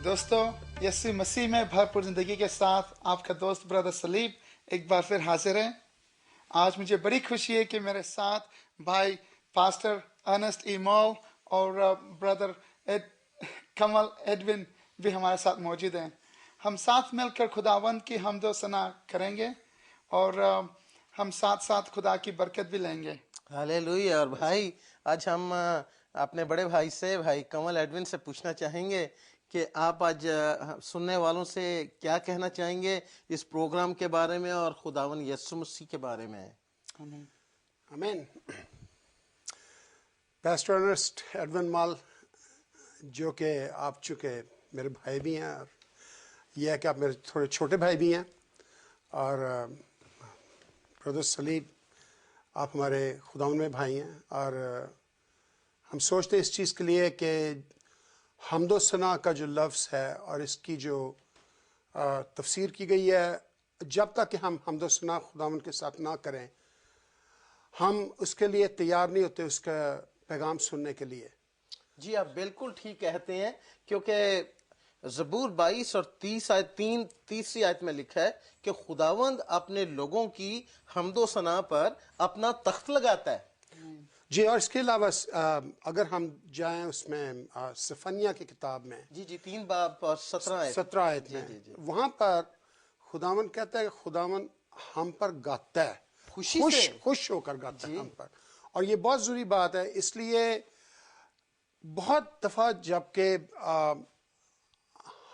دوستو، یسوع مسیح میں بھرپور زندگی کے ساتھ آپ کا دوست برادر سلیب ایک بار پھر حاضر ہے۔ آج مجھے بڑی خوشی ہے کہ میرے ساتھ بھائی پاسٹر ارنسٹ ایمول اور برادر کمل ایڈون بھی ہمارے ساتھ موجود ہیں۔ ہم ساتھ مل کر خداوند کی حمد و ثنا کریں گے اور ہم ساتھ ساتھ خدا کی برکت بھی لیں گے۔ ہالےلویا۔ اور بھائی آج ہم اپنے بڑے بھائی سے بھائی کمل ایڈون سے پوچھنا چاہیں گے کہ آپ آج سننے والوں سے کیا کہنا چاہیں گے اس پروگرام کے بارے میں اور خداوند یسوع مسیح کے بارے میں۔ آمین۔ پاسٹر ارنسٹ ایڈون مال، جو کہ آپ چونکہ میرے بھائی بھی ہیں، اور یہ ہے کہ آپ میرے تھوڑے چھوٹے بھائی بھی ہیں، اور برادر سلیب آپ ہمارے خداوند میں بھائی ہیں، اور ہم سوچتے ہیں اس چیز کے لیے کہ حمد و ثنا کا جو لفظ ہے اور اس کی جو تفسیر کی گئی ہے، جب تک کہ ہم حمد و ثنا خداوند کے ساتھ نہ کریں ہم اس کے لیے تیار نہیں ہوتے اس کا پیغام سننے کے لیے۔ جی آپ بالکل ٹھیک کہتے ہیں، کیونکہ زبور 22 اور 30 آیت میں لکھا ہے کہ خداوند اپنے لوگوں کی حمد و ثنا پر اپنا تخت لگاتا ہے۔ جی، اور اس کے علاوہ اگر ہم جائیں اس میں صفنیہ کی کتاب میں، جی 3 باب اور 17 آیت میں، وہاں پر خداوند کہتا ہے کہ خداوند ہم پر گاتا ہے، خوش ہو کر گاتا ہے ہم پر۔ اور یہ بہت ضروری بات ہے، اس لیے بہت دفعہ جب کہ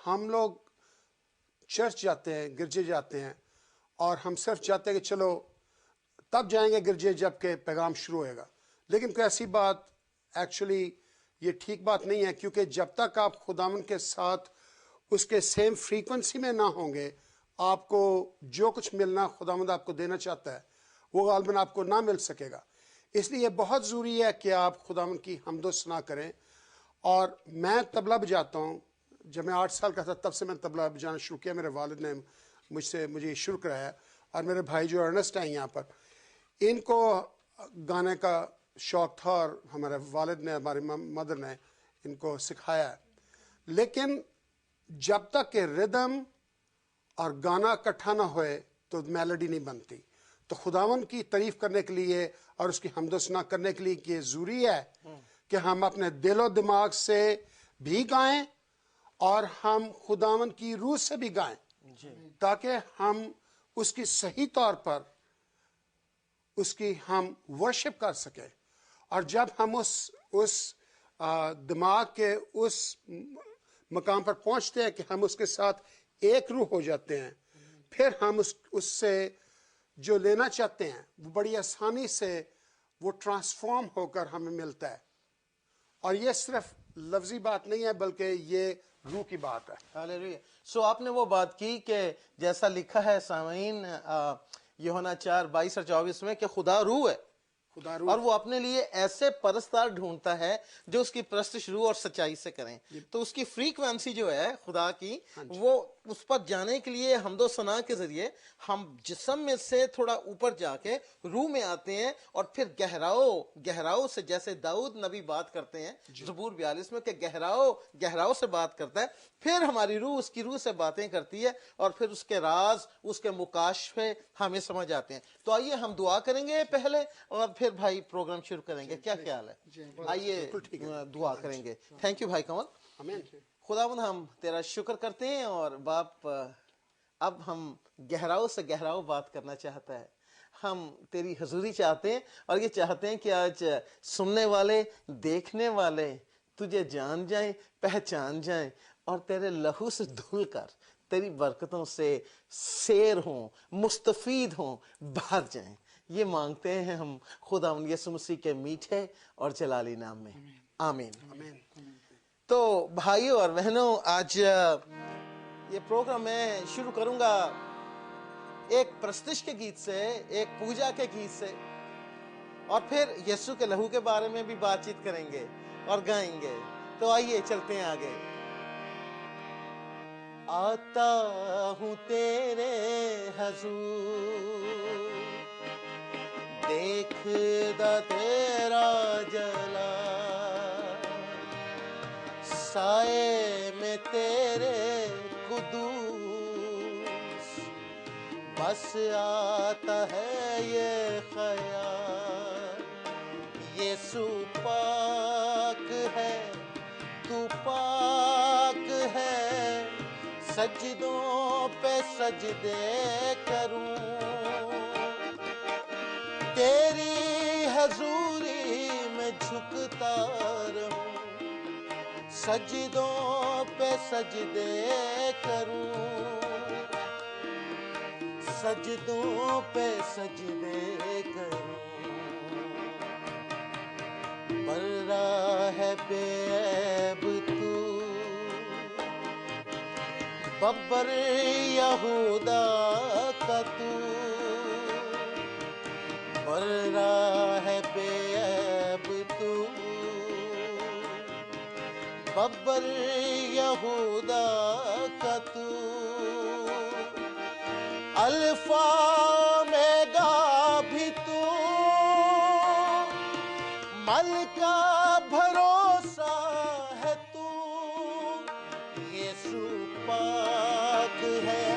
ہم لوگ چرچ جاتے ہیں، گرجے جاتے ہیں، اور ہم صرف چاہتے ہیں کہ چلو تب جائیں گے گرجے جب کہ پیغام شروع ہوئے گا، لیکن کوئی ایسی بات ایکچولی یہ ٹھیک بات نہیں ہے، کیونکہ جب تک آپ خداوند کے ساتھ اس کے سیم فریکوینسی میں نہ ہوں گے، آپ کو جو کچھ ملنا خداوند آپ کو دینا چاہتا ہے وہ غالباً آپ کو نہ مل سکے گا۔ اس لیے بہت ضروری ہے کہ آپ خداوند کی حمد و ثنا کریں۔ اور میں طبلہ بجاتا ہوں، جب میں 8 سال کا تھا تب سے میں طبلہ بجانا شروع کیا، میرے والد نے مجھے شروع کرایا، اور میرے بھائی جو ارنسٹ ہیں یہاں پر، ان کو گانے کا شوق تھا، اور ہمارے والد نے، ہماری مدر نے ان کو سکھایا ہے۔ لیکن جب تک کہ ردم اور گانا اکٹھا نہ ہوئے تو میلوڈی نہیں بنتی۔ تو خداوند کی تعریف کرنے کے لیے اور اس کی حمد و ثنا کرنے کے لیے یہ ضروری ہے کہ ہم اپنے دل و دماغ سے بھی گائیں اور ہم خداوند کی روح سے بھی گائیں، تاکہ ہم اس کی صحیح طور پر اس کی ہم ورشپ کر سکیں۔ اور جب ہم اس دماغ کے اس مقام پر پہنچتے ہیں کہ ہم اس کے ساتھ ایک روح ہو جاتے ہیں، پھر ہم اس سے جو لینا چاہتے ہیں وہ بڑی آسانی سے وہ ٹرانسفارم ہو کر ہمیں ملتا ہے۔ اور یہ صرف لفظی بات نہیں ہے بلکہ یہ روح کی بات ہے۔ ہالےلویا۔ سو آپ نے وہ بات کی کہ جیسا لکھا ہے سامعین یوحنا 4:22 اور 24 میں کہ خدا روح ہے، اور وہ اپنے لیے ایسے پرستار ڈھونڈتا ہے جو اس کی پرستش روح اور سچائی سے کریں۔ تو اس کی فریکوینسی جو ہے خدا کی، وہ اس پر جانے کے لیے حمد و ثنا کے ذریعے ہم جسم میں سے تھوڑا اوپر جا کے روح میں آتے ہیں، اور پھر گہراؤ سے، جیسے داؤد نبی بات کرتے ہیں زبور 42 میں کہ گہراؤ سے بات کرتا ہے، پھر ہماری روح اس کی روح سے باتیں کرتی ہے، اور پھر اس کے راز، اس کے مکاشفے ہمیں سمجھ آتے ہیں۔ تو آئیے ہم دعا کریں گے پہلے، اور پھر بھائی پروگرام شروع کریں گے۔ کیا خیال ہے؟ آئیے دعا کریں گے۔ تھینک یو بھائی کمل۔ خداوند ہم تیرا شکر کرتے ہیں، اور باپ اب ہم گہراؤ سے گہراؤ بات کرنا چاہتا ہے۔ ہم تیری حضوری چاہتے ہیں، اور یہ چاہتے ہیں کہ آج سننے والے، دیکھنے والے تجھے جان جائیں، پہچان جائیں، اور تیرے لہو سے دھل کر تیری برکتوں سے سیر ہوں، مستفید ہوں، باہر جائیں۔ یہ مانگتے ہیں ہم خداوند یسوع مسیح کے میٹھے اور جلالی نام میں، آمین۔ تو بھائیوں اور بہنوں، آج یہ پروگرام میں شروع کروں گا ایک پرستش کے گیت سے، ایک پوجا کے گیت سے، اور پھر یسوع کے لہو کے بارے میں بھی بات چیت کریں گے اور گائیں گے۔ تو آئیے چلتے ہیں آگے۔ آتا ہوں تیرے حضور، دیکھدا تیرا جلال، سائے میں تیرے قدوس بس آتا ہے یہ خیال، یسوع پاک ہے تو پاک ہے، سجدوں پہ سجدے کروں، تیری حضوری میں جھکتا رہوں، سجدوں پہ سجدے کروں، سجدوں پہ سجدے کروں، برا ہے بے عیب تو ببر یہودا کا تو، برا ہے بے عیب تو ببر یہودا کا تو، الفا میگا بھی تو، ملکہ بھروسہ ہے تو، یسوع پاک ہے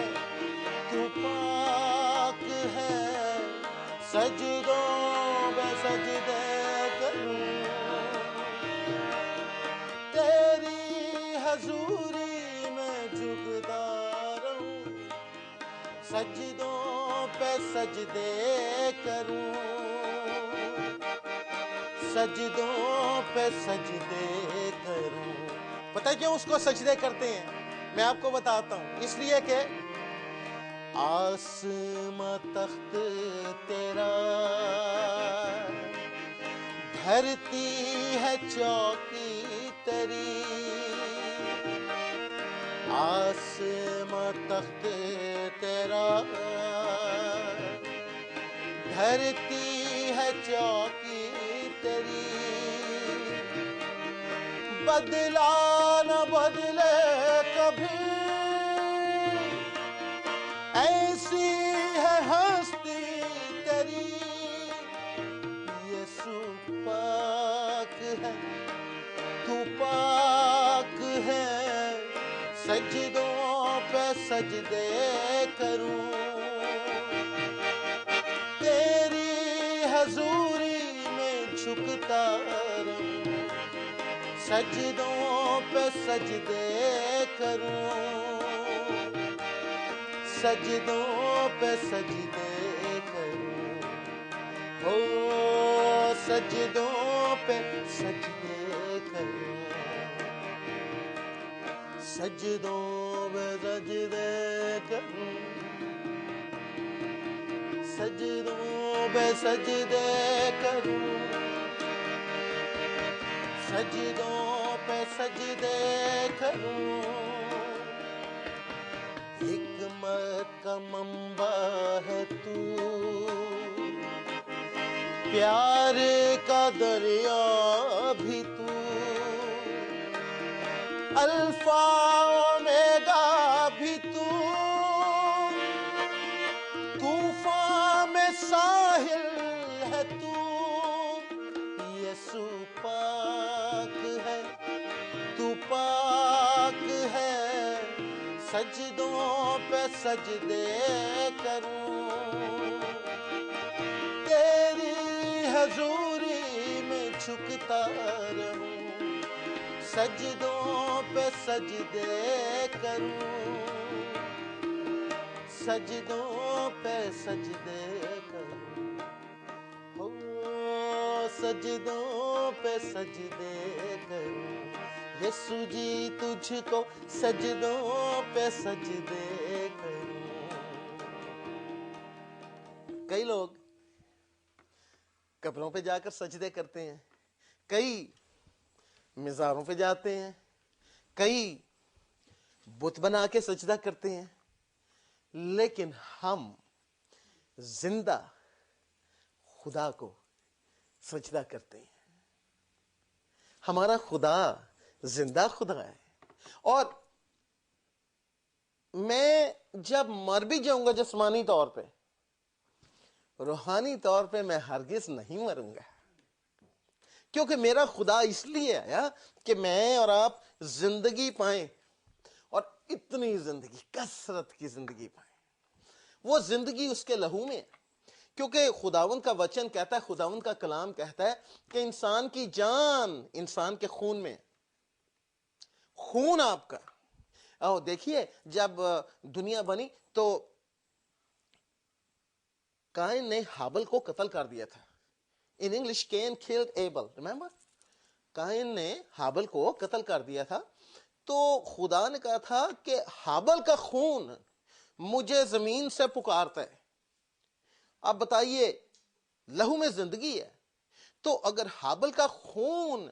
تو پاک ہے، سجدوں میں سجدے کروں، تیری حضوری میں جھکتا رہوں، سجدوں پہ سجدے کروں، سجدوں پہ سجدے کروں۔ پتہ ہے کیوں اس کو سجدے کرتے ہیں؟ میں آپ کو بتاتا ہوں، اس لیے کہ آسماں تخت تیرا، دھرتی ہے چوکی تری، آسماں تخت تیرا، دھرتی ہے چوکی تیری، بدلا نہ بدلے کبھی، ایسی ہے ہستی تیری، یسوع پاک ہے تو پاک ہے، سجدوں پہ سجدے کروں، تیری حضوری میں جھکتا رہوں، سجدوں پہ سجدے کروں، سجدوں پہ سجدے کروں، او سجدوں پہ سجدے کروں، سجدوں پہ سجدے کروں، سجدوں پہ سجدے کروں، سجدوں پہ سجدے کروں، حکمت کا منبع ہے تو، پیار کا دریا بھی تو، الفا اومیگا بھی تو، طوفان میں ساحل ہے تو، یسوع پاک ہے تو پاک ہے، سجدوں پہ سجدے کروں، تیری حضوری میں جھکتا رہوں، سجدوں پہ سجدے کروں، سجدوں پہ سجدے کروں، او سجدوں پہ سجدے کروں، یسوع جی تجھ کو سجدوں پہ سجدے کروں۔ کئی لوگ قبروں پہ جا کر سجدے کرتے ہیں، کئی مزاروں پہ جاتے ہیں، کئی بت بنا کے سجدہ کرتے ہیں، لیکن ہم زندہ خدا کو سجدہ کرتے ہیں۔ ہمارا خدا زندہ خدا ہے، اور میں جب مر بھی جاؤں گا جسمانی طور پہ، روحانی طور پہ میں ہرگز نہیں مروں گا، کیونکہ میرا خدا اس لیے آیا کہ میں اور آپ زندگی پائیں اور اتنی زندگی، کثرت کی زندگی پائیں. وہ زندگی اس کے لہو میں ہے، کیونکہ خداوند کا وچن کہتا ہے، خداوند کا کلام کہتا ہے کہ انسان کی جان انسان کے خون میں ہے. خون آپ کا، دیکھیے جب دنیا بنی تو کائن نے ہابل کو قتل کر دیا تھا. In English can killed able, remember? کائن نے ہابل کو قتل کر دیا تھا. تو خدا نے کہا تھا کہ ہابل کا خون مجھے زمین سے پکارتا ہے. اب بتائیے، لہو میں زندگی ہے، تو اگر ہابل کا خون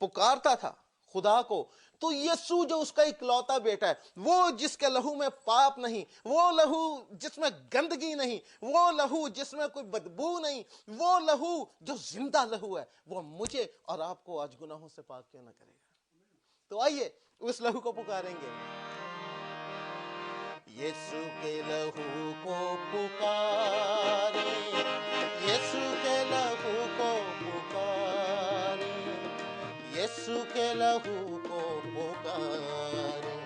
پکارتا تھا خدا کو، تو یسوع جو اس کا اکلوتا بیٹا ہے، وہ جس کے لہو میں پاپ نہیں، وہ لہو جس میں گندگی نہیں، وہ لہو جس میں کوئی بدبو نہیں، وہ لہو جو زندہ لہو ہے، وہ مجھے اور آپ کو آج گناہوں سے پاک کیوں نہ کرے گا؟ تو آئیے اس لہو کو پکاریں گے. یسوع کے لہو کو پکارے، یسوع کے لہو کو پکارے، یسوع کے لہو کو پکارے،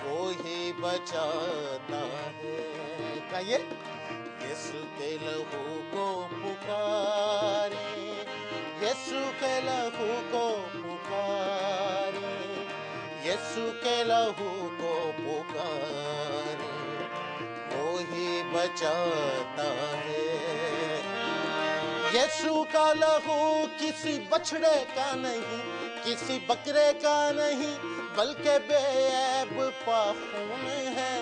وہی بچاتا ہے. کہیے، یسوع کے لہو کو پکارے، یسوع کے لہو کو پکارے، یسوع کے لہو کو پکارے، وہی بچاتا ہے. یسوع کا لہو کسی بچڑے کا نہیں، کسی بکرے کا نہیں، بلکہ بے عیب پاک خون ہے.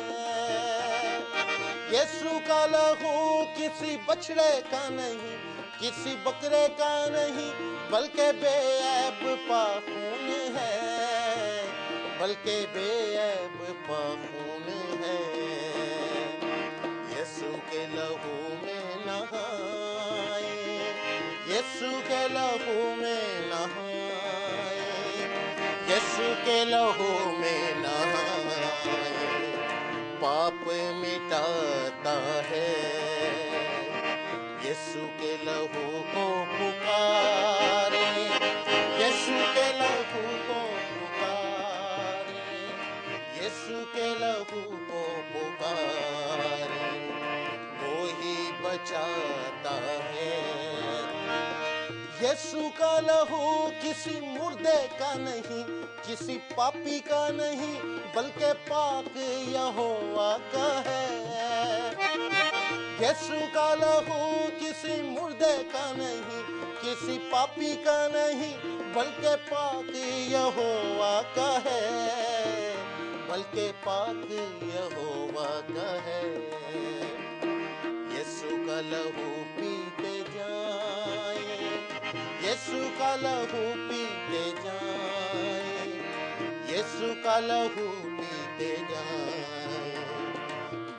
یسوع کا لہو کسی بچڑے کا نہیں، کسی بکرے کا نہیں، بلکہ بے عیب پاک خون ہے، بلکہ بے عیب پاک خون ہے. یسوع کے لہو میں نہائے، یسوع کے لہو میں نہائے، یسوع کے لہو میں نہائے، پاپ مٹاتا ہے. یسوع کے لہو کو پکارے، یسوع کے لہو کو پکارے، یسوع کے لہو کو پکارے، وہی بچاتا ہے. یسوع کا لہو کسی مردے کا نہیں، کسی پاپی کا نہیں، بلکہ پاک یہوہ کا ہے. یسوع کا لہو کسی مردے کا نہیں، کسی پاپی کا نہیں، بلکہ پاک یہوہ کا ہے، بلکہ پاک یہوہ کا ہے. یسوع کا لہو پیتے جائیں، یسوع کا لہو پیتے جائیں، یسوع کا لہو پیتے جائیں،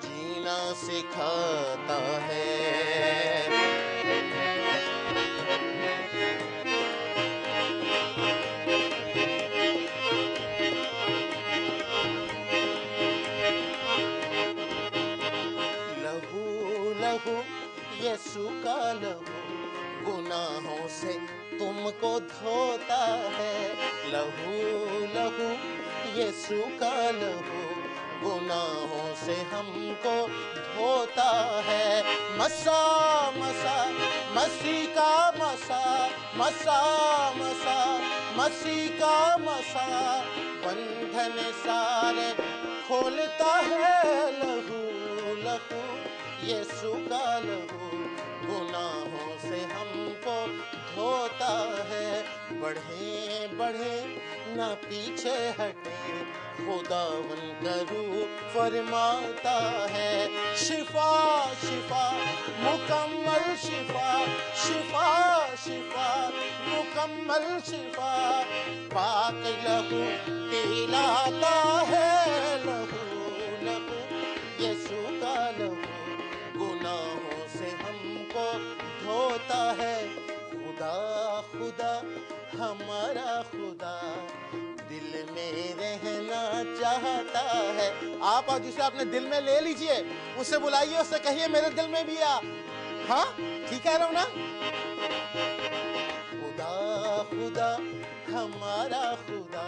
جینا سکھاتا ہے. لہو لہو یسوع کا لہو گناہوں سے تم کو دھوتا ہے. لہو لہو یسوع کا لہو گناہوں سے ہم کو دھوتا ہے. مسا مسا مسیح کا مسا، مسا مسا مسیح کا مسا، بندھن سارے کھولتا ہے. لہو لہو یسوع کا لہو گناہوں سے ہم کو دھوتا ہے. بڑھیں بڑھیں نہ پیچھے ہٹیں، خداوند کا روح فرماتا ہے. شفا شفا مکمل شفا، شفا شفا مکمل شفا، پاک لہو دلاتا ہے. لہو لہو یسوع کا لہو گناہوں سے ہم کو دھوتا ہے. خدا خدا ہمارا خدا دل میں رہنا چاہتا ہے. آپ جسے آپ نے دل میں لے لیجئے، اسے بلائیے، اسے کہیے میرے دل میں بھی آ. ہاں ٹھیک کہہ رہا ہوں نا؟ خدا خدا ہمارا خدا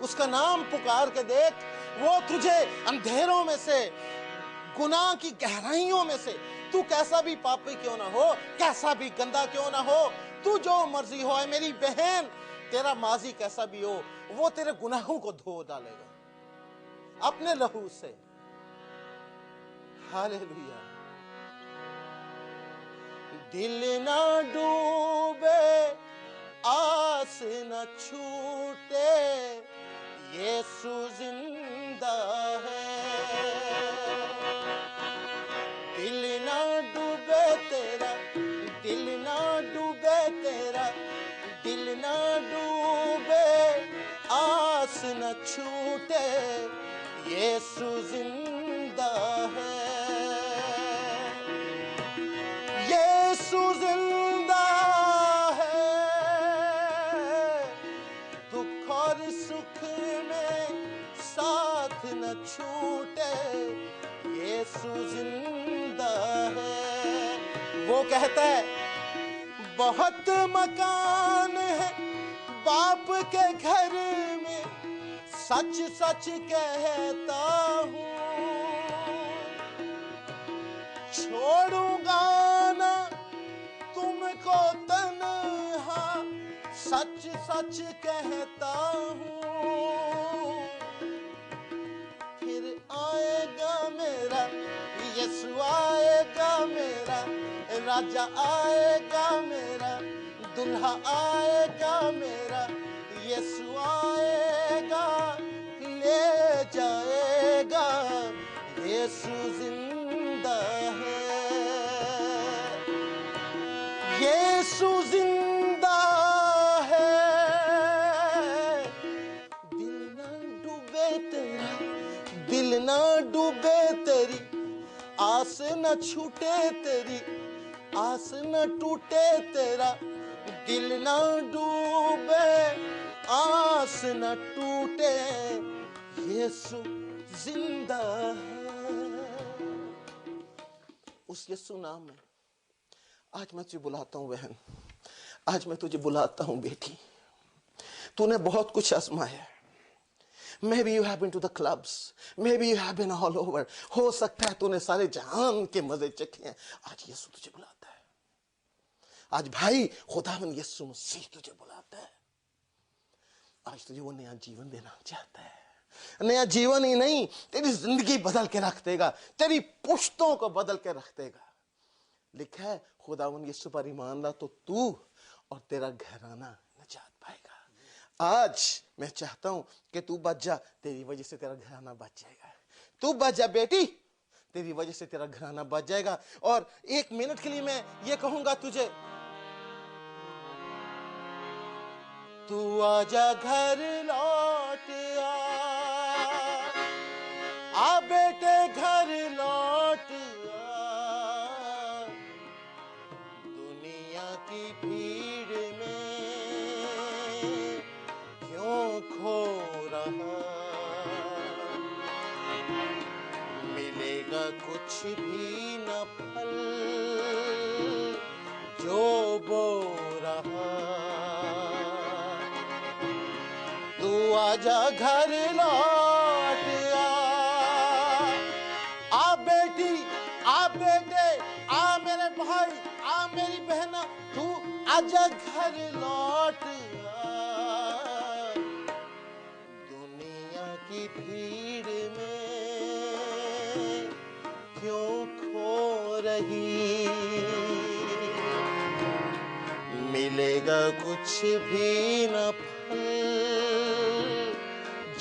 اس کا نام پکار کے دیکھ، وہ تجھے اندھیروں میں سے، گناہ کی گہرائیوں میں سے، تو کیسا بھی پاپی کیوں نہ ہو، کیسا بھی گندا کیوں نہ ہو، تو جو مرضی ہو، اے میری بہن، تیرا ماضی کیسا بھی ہو، وہ تیرے گناہوں کو دھو ڈالے گا اپنے لہو سے۔ ہاللیلویہ۔ دل نہ ڈوبے، آس نہ چھوٹے، یسوع زندہ ہے۔ دل نہ ڈوبے تیرا، دل نہ ڈوبے تیرا، دل نہ ڈوبے، آس نہ چھوٹے، یسوع زندہ ہے۔ یسوع زندہ ہے، دکھ اور سکھ میں ساتھ نہ چھوٹے، یسوع زندہ ہے۔ وہ کہتا ہے بہت مکان ہے باپ کے گھر میں، سچ سچ کہتا ہوں، چھوڑوں گا نہ تم کو تنہا، سچ سچ کہتا ہوں۔ پھر آئے گا میرا یسوع، آئے گا میرا راجا، آئے گا میرا دلہا، آئے گا میرا یسوع، آئے گا لے جائے گا، یسوع زندہ ہے، یسوع زندہ ہے۔ دل نہ ڈوبے تیرا، دل نہ ڈوبے تیری، آس نہ چھوٹے تیری، آس نہ ٹوٹے تیرا، دل نہ ڈوبے، آس نہ ٹوٹے، یسوع زندہ ہے۔ اس یسوع نام میں آج میں تجھے بلاتا ہوں بہن، آج میں تجھے بلاتا ہوں بیٹی، تو نے بہت کچھ آزمایا ہے۔ Maybe you have been to the clubs, maybe you have been all over، ہو سکتا ہے تو نے سارے جہان کے مزے چکھے ہیں، آج یسوع تجھے بلاتا ہے۔ آج بھائی خداوند یسوع مسیح تجھے بلاتا ہے، آج تجھے وہ نیا جیون دینا چاہتا ہے۔ نیا جیون ہی نہیں، تیری زندگی بدل کے رکھ دے گا، تیری پشتوں کو بدل کے رکھ دے گا۔ لکھا ہے خداوند یسوع پر ایمان لا تو تو اور تیرا گھرانہ نجات پائے گا۔ آج میں چاہتا ہوں کہ تو بچ جا، تیری وجہ سے تیرا گھرانہ بچ جائے گا۔ تو بچ جا بیٹی، تیری وجہ سے تیرا گھرانہ بچ جائے گا۔ اور ایک منٹ کے لیے میں یہ کہوں گا تجھے، تو آجا گھر لوٹ آ بیٹے گھر لوٹ آ، دنیا کی بھیڑ میں کیوں کھو رہا، ملے گا کچھ بھی نہ پھل جو بو رہا، تو آجا گھر لوٹ آ بیٹی، آ بیٹے، آ میرے بھائی، آ میری بہنا، تو آجا گھر لوٹ آ، دنیا کی بھیڑ میں کیوں کھو رہی، ملے گا کچھ بھی نہ پھل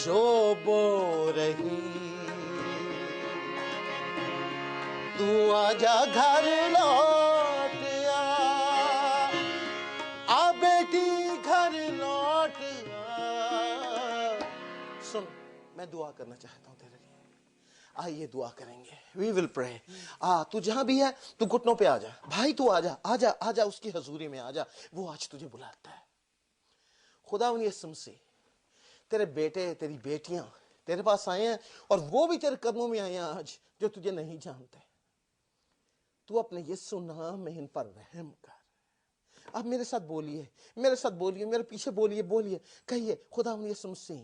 جو بو رہی، تو آجا گھر لوٹ آ بیٹی گھر لوٹ آ۔ سن، میں دعا کرنا چاہتا ہوں تیرے لیے، آئیے دعا کریں گے، we will pray۔ تو جہاں بھی ہے تو گھٹنوں پہ آ جا بھائی، تو آ جا اس کی حضوری میں آ جا، وہ آج تجھے بلاتا ہے۔ خداوند یسوع مسیح، تیرے بیٹے تیری بیٹیاں تیرے پاس آئے ہیں، اور وہ بھی تیرے قدموں میں آئے ہیں آج جو تجھے نہیں جانتے۔ تو اپنے یسوع نام میں ان پر رحم کر۔ اب میرے ساتھ بولیے، میرے ساتھ بولیے، میرے پیچھے بولیے، کہیے خداوند یسوع مسیح،